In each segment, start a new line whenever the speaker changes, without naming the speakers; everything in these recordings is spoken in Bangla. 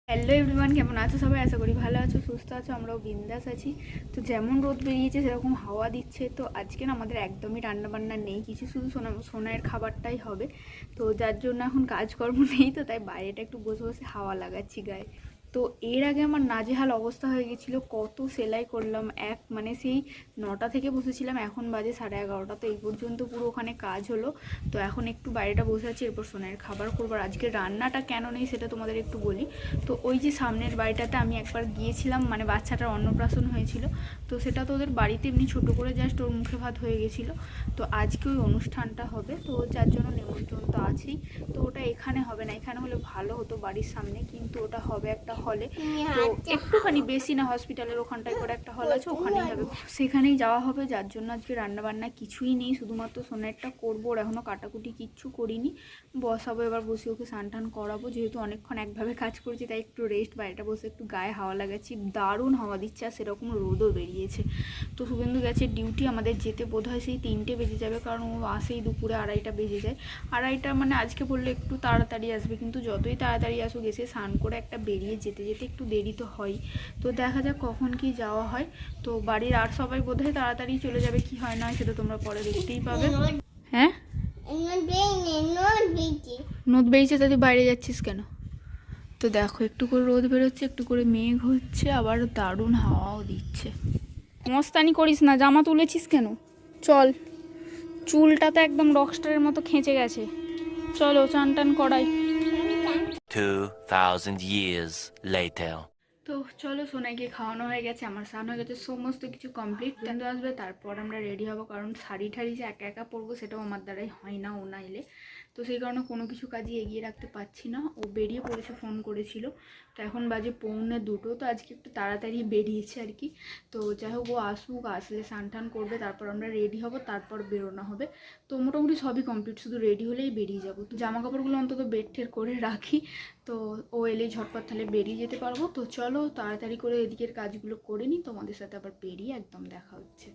হ্যালো এভরিওয়ান, কেমন আছো সবাই? আশা করি ভালো আছো, সুস্থ আছো। আমরাও বিন্দাস আছি। তো যেমন রোদ বেরিয়েছে সেরকম হাওয়া দিচ্ছে। তো আজকে না আমাদের একদমই রান্নাবান্না নেই কিছু, শুধু সোনার খাবারটাই হবে। তো যার জন্য এখন কাজকর্ম নেই, তো তাই বাইরেটা একটু বসে বসে হাওয়া লাগাচ্ছি গায়ে। তো এর আগে আমার নাজেহাল অবস্থা হয়ে গেছিলো, কত সেলাই করলাম সেই 9টা থেকে বসেছিলাম, এখন বাজে 11:30। তো এই পর্যন্ত পুরো ওখানে কাজ হলো। তো এখন একটু বাইরেটা বসে আছি, এরপর সোনার খাবার করবো। আজকে রান্নাটা কেন নেই সেটা তোমাদের একটু বলি। তো ওই যে সামনের বাড়িটাতে আমি একবার গিয়েছিলাম, মানে বাচ্চাটার অন্নপ্রাশন হয়েছিল। তো সেটা তো ওদের বাড়িতে এমনি ছোটো করে জাস্ট ওর মুখে ভাত হয়ে গেছিলো। তো আজকে ওই অনুষ্ঠানটা হবে, তো যার জন্য নেমন্ত্রণ তো আছেই। তো ওটা এখানে হবে না, এখানে হলে ভালো হতো বাড়ির সামনে, কিন্তু ওটা হবে একটা হলে। তো একটুখানি, বেশি না, হসপিটালের ওখানটায় করে একটা হল আছে, ওখানেই হবে, সেখানেই যাওয়া হবে। যার জন্য আজকে রান্নাবান্না কিছুই নেই, শুধুমাত্র সোনারটা করবো। ওর এখনও কাটাকুটি কিচ্ছু করিনি, বসাবো। এবার বসে ওকে স্নান টান করাবো, যেহেতু অনেকক্ষণ একভাবে কাজ করছি তাই একটু রেস্ট, বাইরেটা বসে একটু গায়ে হাওয়া লাগাচ্ছি। দারুণ হাওয়া দিচ্ছে, আর সেরকম রোদও বেরিয়েছে। তো শুভেন্দু গেছে ডিউটি, আমাদের যেতে বোধ হয় সেই 3টে বেজে যাবে, কারণ ও আসেই দুপুরে 2:30 বেজে যায়। 2:30 মানে আজকে বললে একটু তাড়াতাড়ি আসবে, কিন্তু যতই তাড়াতাড়ি আসুক এসে স্নান করে একটা বেরিয়ে যেতে যেতে একটু দেরি তো হয়। তো দেখা যাক কখন কি যাওয়া হয়। তো বাড়ির আর সবাই বোধ হয় তাড়াতাড়ি চলে যাবে, কি হয় না সেটা তোমরা পরে দেখতেই পাবে। হ্যাঁ, নদ বেরিয়েছে, তাদের বাইরে যাচ্ছিস কেন? তো দেখো, একটু করে রোদ বেরোচ্ছে, একটু করে মেঘ হচ্ছে, আবার দারুণ হাওয়াও দিচ্ছে। মস্তানি করিস না, জামা তুলেছিস কেন? চল, চুলটা তো একদম রকস্টারের মতো খেঁচে গেছে। চলো চান টান করাই।
2000 years later.
তো চলো, সোনাইকে খাওয়ানো হয়ে গেছে, আমার স্নান হয়ে গেছে, সমস্ত কিছু কমপ্লিট। কিন্তু আসবে তারপর আমরা রেডি হবো, কারণ শাড়ি ঠাড়ি যে একা একা পরবো সেটাও আমার দ্বারাই হয় না, ও না এলে। তো সেই কারণে কোনো কিছু কাজই এগিয়ে রাখতে পারছি না। ও বেরিয়ে পড়েছে, ফোন করেছিল। তো এখন বাজে 1:45। তো আজকে একটু তাড়াতাড়ি বেরিয়েছে আর কি। তো যাই হোক, ও আসুক, আসলে স্নান টান করবে, তারপর আমরা রেডি হব, তারপর বেরোনো হবে। তো মোটামুটি সবই কমপ্লিট, শুধু রেডি হলেই বেরিয়ে যাবো। তো জামা কাপড়গুলো অন্তত বেড ঠের করে রাখি, তো ও এলেই ঝটপট তাহলে বেরিয়ে যেতে পারবো। তো চলো তাড়াতাড়ি করে এদিকের কাজগুলো করে নিই, তোমাদের সাথে আবার বেরিয়ে একদম দেখা হচ্ছে।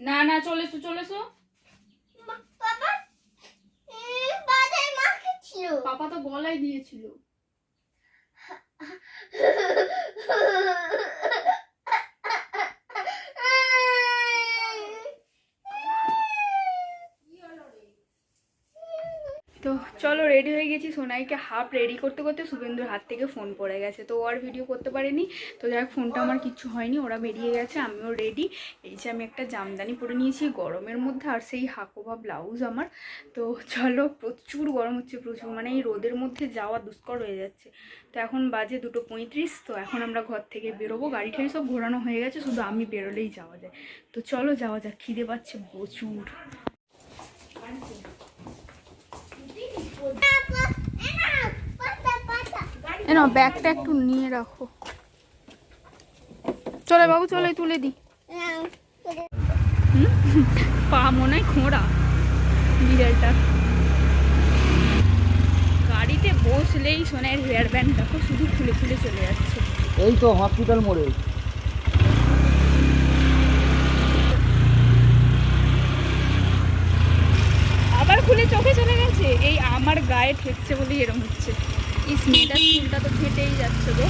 না না, চলে এসো চলে এসো। পাপা তো গলায় দিয়েছিল। তো চলো, রেডি হয়ে গেছি। সোনাইকে হাফ রেডি করতে করতে শুভেন্দুর হাত থেকে ফোন পড়ে গেছে, তো ও আর ভিডিও করতে পারেনি। তো যাই হোক, ফোনটা আমার কিচ্ছু হয়নি, ওরা বেরিয়ে গেছে, আমিও রেডি। এই যে আমি একটা জামদানি পরে নিয়েছি গরমের মধ্যে, আর সেই হাকোবা ব্লাউজ আমার। তো চলো, প্রচুর গরম হচ্ছে, প্রচুর, মানে এই রোদের মধ্যে যাওয়া দুষ্কর হয়ে যাচ্ছে। তো এখন বাজে 2:35। তো এখন আমরা ঘর থেকে বেরোবো, গাড়ি ঠাড়ি সব ঘোরানো হয়ে গেছে, শুধু আমি বেরোলেই যাওয়া যায়। তো চলো যাওয়া যাক, খিদে পাচ্ছে প্রচুর। না, ব্যাগটা একটু নিয়ে রাখো। চলে বাবু, চলে তুলে দি। পা মনে হয় খোঁড়া বিড়ালটা। গাড়িতে বসলেই সোনার হেয়ার ব্যান্ড দেখো শুধু খুলে খুলে চলে যাচ্ছে।
এই তো হসপিটাল মোড়ে।
আবার খুলে চোখে চলে গেছে, এই আমার গায়ে ঠেকছে বলেই এরকম হচ্ছে। এই মেয়েটার চুলটা তো ফেটেই যাচ্ছে গো।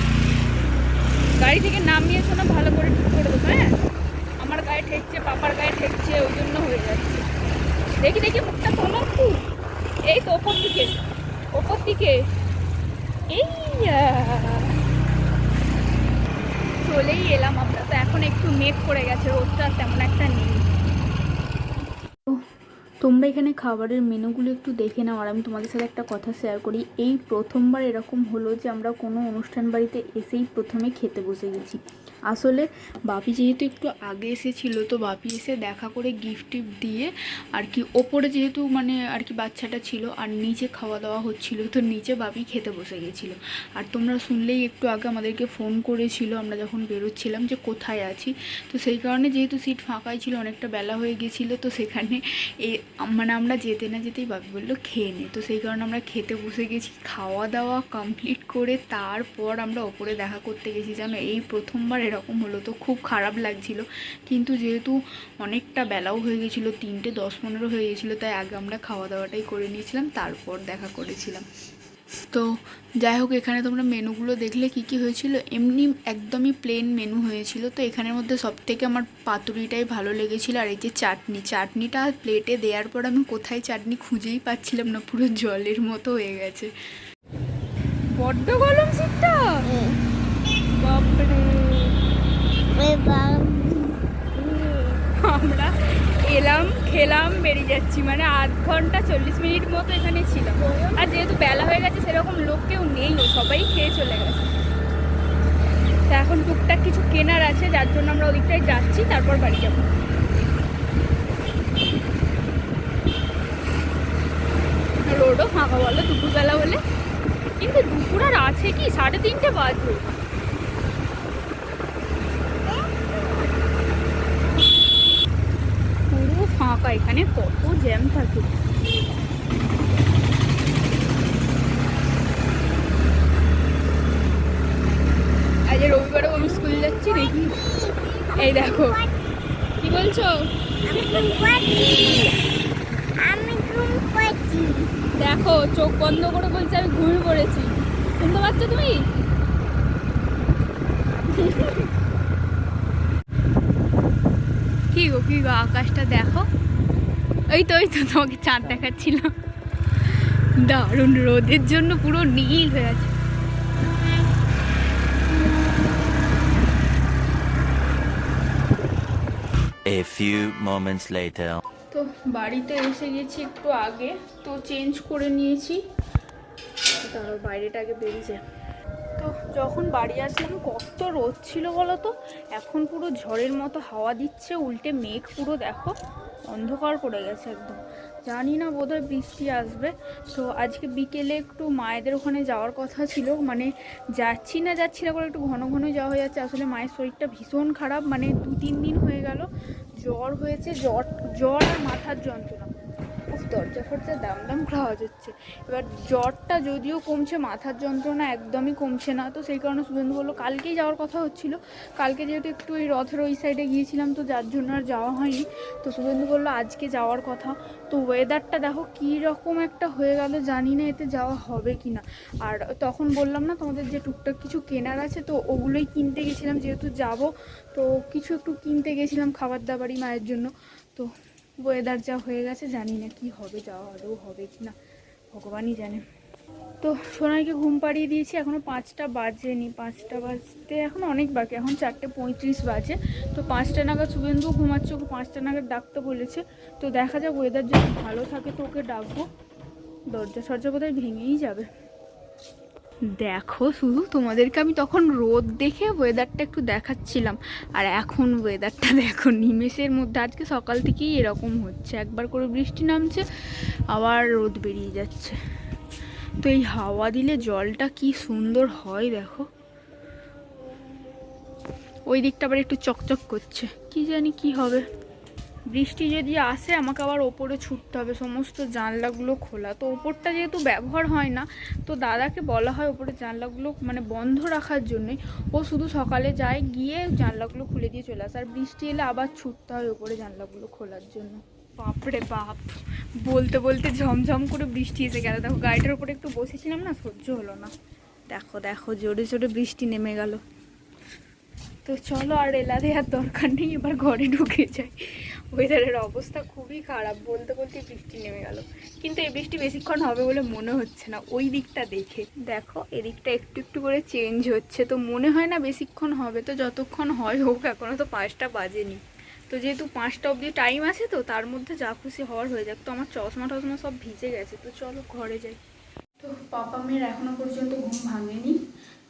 গাড়ি থেকে নামিয়েছো না, ভালো করে ঠিক করে দেবো। হ্যাঁ, আমার গায়ে ঠেকছে, পাপার গায়ে ঠেকছে, ওই জন্য হয়ে যাচ্ছে। দেখি দেখি, মুখটা তোলো একটু। এই তো ওপর দিকে, ওপর দিকে। এই চলেই এলাম আমরা। তো এখন একটু মেঘ করে গেছে, রোদটা তেমন একটা নেই। তোমরা এখানে খাবারের মেনুগুলো একটু দেখে নাও, আর আমি তোমাদের সাথে একটা কথা শেয়ার করি। এই প্রথমবার এরকম হলো যে আমরা কোনো অনুষ্ঠান বাড়িতে এসেই প্রথমে খেতে বসে গেছি। আসলে বাপি যেহেতু একটু আগে এসেছিলো, তো বাপি এসে দেখা করে গিফট টিফট দিয়ে আর কি, ওপরে যেহেতু মানে আর কি বাচ্চাটা ছিল আর নিচে খাওয়া দাওয়া হচ্ছিল, তো নিচে বাপি খেতে বসে গেছিলো। আর তোমরা শুনলেই একটু আগে আমাদেরকে ফোন করেছিল আমরা যখন বেরোচ্ছিলাম যে কোথায় আছি। তো সেই কারণে যেহেতু সিট ফাঁকাই ছিল, অনেকটা বেলা হয়ে গেছিলো, তো সেখানে মানে আমরা যেতে না যেতেই বাপি বললো খেয়ে নে। তো সেই কারণে আমরা খেতে বসে গেছি। খাওয়া দাওয়া কমপ্লিট করে তারপর আমরা ওপরে দেখা করতে গেছি। জানো, এই প্রথমবার এরকম হলো, তো খুব খারাপ লাগছিল। কিন্তু যেহেতু অনেকটা বেলাও হয়ে গেছিলো, 3:10-15 হয়ে গেছিলো, তাই আগে আমরা খাওয়া দাওয়াটাই করে নিয়েছিলাম, তারপর দেখা করেছিলাম। তো যাই হোক, এখানে তোমরা মেনুগুলো দেখলে কি কি হয়েছিল। এমনি একদমই প্লেন মেনু হয়েছিল। তো এখানের মধ্যে সবথেকে আমার পাতুরিটাই ভালো লেগেছিলো। আর এই যে চাটনিটা প্লেটে দেওয়ার পর আমি কোথায় চাটনি খুঁজেই পাচ্ছিলাম না, পুরো জলের মতো হয়ে গেছে। বড্ড গরম শীতটা, বাপরে। আমরা এলাম, খেলাম, বেরিয়ে যাচ্ছি, মানে 8 ঘন্টা 40 মিনিট মতো এখানে ছিলাম। আর যেহেতু বেলা হয়ে গেছে, সেরকম লোক কেউ নেই, সবাই খেয়ে চলে গেছে। তা এখন টুকটাক কিছু কেনার আছে, যার জন্য আমরা ওদিকটায় যাচ্ছি, তারপর বাড়ি যাবো। রোডও ফাঁকা বলো দুপুরবেলা বলে, কিন্তু দুপুর আর আছে কি, 3:30 বাজে। পুরো ফাঁকা, এখানে কত জ্যাম থাকে। আজ রবিবারে আমি স্কুল যাচ্ছি, দেখি। এই দেখো, কি বলছো? দেখো, চোখ বন্ধ করে বলছে আমি ঘুমিয়ে পড়েছি। শুনতে পাচ্ছ তুমি? কি গো আকাশটা দেখো। এই তো তোমাকে চাঁদ দেখাচ্ছিল। দারুণ, রোদের জন্য পুরো নীল হয়ে আছে।
A few moments later.
তো বাড়িতে এসে গেছি একটু আগে, তো চেঞ্জ করে নিয়েছি। তারপর বাইরেটা আগে বেরিয়েছে। তো যখন বাড়ি আসলাম কত রোদ ছিল বলো তো, এখন পুরো ঝড়ের মতো হাওয়া দিচ্ছে, উল্টে মেঘ পুরো দেখো অন্ধকার করে গেছে একদম। জানি না, বোধহয় বৃষ্টি আসবে। তো আজকে বিকেলে একটু মায়েদের ওখানে যাওয়ার কথা ছিল, মানে যাচ্ছি না করে একটু ঘন ঘন যাওয়া হয়ে যাচ্ছে। আসলে মায়ের শরীরটা ভীষণ খারাপ, মানে 2-3 দিন হয়ে গেল জ্বর হয়েছে, জ্বর আর মাথার যন্ত্রণা। দরজা ফরজা দাম করে আওয়াজ হচ্ছে। এবার জ্বরটা যদিও কমছে, মাথার যন্ত্রণা একদমই কমছে না। তো সেই কারণে শুভেন্দু বললো কালকেই যাওয়ার কথা হচ্ছিল, কালকে যেহেতু একটু ওই রথের ওই সাইডে গিয়েছিলাম, তো যার জন্য আর যাওয়া হয়নি। তো শুভেন্দু বললো আজকে যাওয়ার কথা। তো ওয়েদারটা দেখো কী রকম একটা হয়ে গেল, জানি না এতে যাওয়া হবে কি না। আর তখন বললাম না তোমাদের যে টুকটাক কিছু কেনার আছে, তো ওগুলোই কিনতে গেছিলাম, যেহেতু যাব তো কিছু একটু কিনতে গেছিলাম খাবার দাবারই মায়ের জন্য। তো ওয়েদার যা হয়ে গেছে, জানি না কি হবে, যাওয়া আদৌ হবে কি না ভগবানই জানে। তো সোনাইকে ঘুম পাড়িয়ে দিয়েছি, এখনও 5টা বাজেনি, 5টা বাজতে এখন অনেক বাকি, এখন 4:35 বাজে। তো 5টা নাগাদ শুভেন্দু ঘুমাচ্ছে, ওকে 5টা নাগাদ ডাকতে বলেছে। তো দেখা যাক, ওয়েদার যদি ভালো থাকে তো ওকে ডাকবো। দরজা বোধহয় ভেঙেই যাবে। দেখো শুধু, তোমাদেরকে আমি তখন রোদ দেখে ওয়েদারটা একটু দেখাচ্ছিলাম, আর এখন ওয়েদারটা দেখো নিমেষের মধ্যে। আজকে সকাল থেকেই এরকম হচ্ছে, একবার করে বৃষ্টি নামছে, আবার রোদ বেরিয়ে যাচ্ছে। তো এই হাওয়া দিলে জলটা কি সুন্দর হয় দেখো। ওই দিকটা আবার একটু চকচক করছে, কি জানি কি হবে। বৃষ্টি যদি আসে আমাকে আবার ওপরে ছুটতে হবে, সমস্ত জানলাগুলো খোলা। তো ওপরটা যেহেতু ব্যবহার হয় না, তো দাদাকে বলা হয় ওপরে জানলাগুলো মানে বন্ধ রাখার জন্যই। ও শুধু সকালে যায়, গিয়ে জানলাগুলো খুলে দিয়ে চলে আসে। আর বৃষ্টি এলে আবার ছুটতে হয় ওপরে জানলাগুলো খোলার জন্য। বাপরে বাপ, বলতে বলতে ঝমঝম করে বৃষ্টি এসে গেল। দেখো গাড়িটার উপরে একটু বসেছিলাম না, সহ্য হলো না। দেখো জোরে জোরে বৃষ্টি নেমে গেল। তো চলো, আর এলা দেওয়ার দরকার নেই, এবার ঘরে ঢুকে যাই। ওয়েদারের অবস্থা খুবই খারাপ, বলতে বলতে বৃষ্টি নেমে গেল। কিন্তু এই বৃষ্টি বেশিক্ষণ হবে বলে মনে হচ্ছে না, ওই দিকটা দেখে দেখো, এদিকটা একটু একটু করে চেঞ্জ হচ্ছে, তো মনে হয় না বেশিক্ষণ হবে। তো যতক্ষণ হয় হোক, এখনও তো 5টা বাজেনি। তো যেহেতু 5টা অবধি টাইম আছে, তো তার মধ্যে যা খুশি হওয়ার হয়ে যাক। তো আমার চশমা টশমা সব ভিজে গেছে, তো চলো ঘরে যাই। তো পাপা মেয়ের এখনো পর্যন্ত ঘুম ভাঙেনি।